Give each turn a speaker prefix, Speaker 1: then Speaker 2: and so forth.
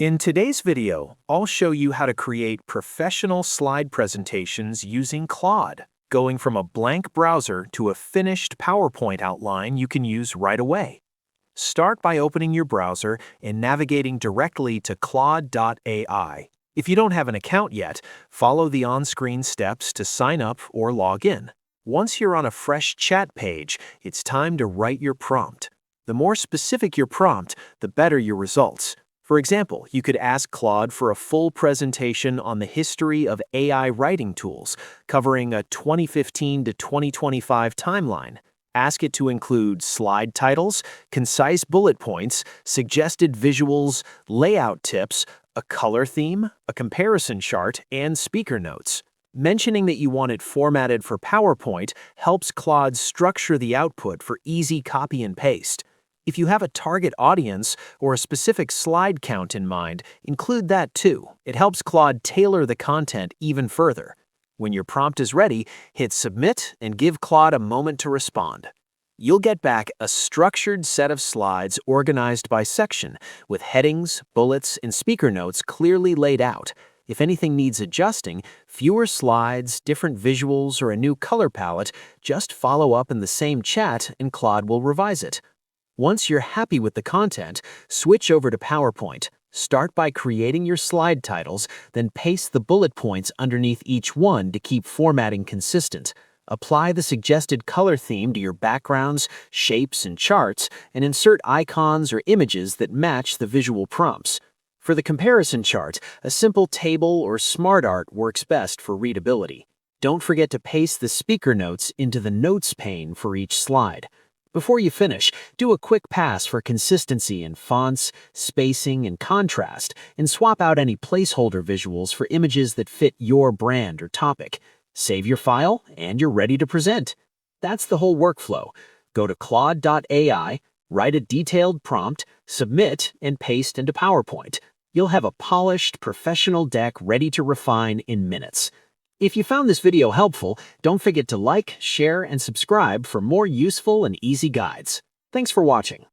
Speaker 1: In today's video, I'll show you how to create professional slide presentations using Claude, going from a blank browser to a finished PowerPoint outline you can use right away. Start by opening your browser and navigating directly to Claude.ai. If you don't have an account yet, follow the on-screen steps to sign up or log in. Once you're on a fresh chat page, it's time to write your prompt. The more specific your prompt, the better your results. For example, you could ask Claude for a full presentation on the history of AI writing tools, covering a 2015 to 2025 timeline. Ask it to include slide titles, concise bullet points, suggested visuals, layout tips, a color theme, a comparison chart, and speaker notes. Mentioning that you want it formatted for PowerPoint helps Claude structure the output for easy copy and paste. If you have a target audience or a specific slide count in mind, include that too. It helps Claude tailor the content even further. When your prompt is ready, hit Submit and give Claude a moment to respond. You'll get back a structured set of slides organized by section, with headings, bullets, and speaker notes clearly laid out. If anything needs adjusting, fewer slides, different visuals, or a new color palette, just follow up in the same chat and Claude will revise it. Once you're happy with the content, switch over to PowerPoint. Start by creating your slide titles, then paste the bullet points underneath each one to keep formatting consistent. Apply the suggested color theme to your backgrounds, shapes, and charts, and insert icons or images that match the visual prompts. For the comparison chart, a simple table or smart art works best for readability. Don't forget to paste the speaker notes into the Notes pane for each slide. Before you finish, do a quick pass for consistency in fonts, spacing, and contrast, and swap out any placeholder visuals for images that fit your brand or topic. Save your file, and you're ready to present. That's the whole workflow. Go to Claude.ai, write a detailed prompt, submit, and paste into PowerPoint. You'll have a polished, professional deck ready to refine in minutes. If you found this video helpful, don't forget to like, share, and subscribe for more useful and easy guides. Thanks for watching.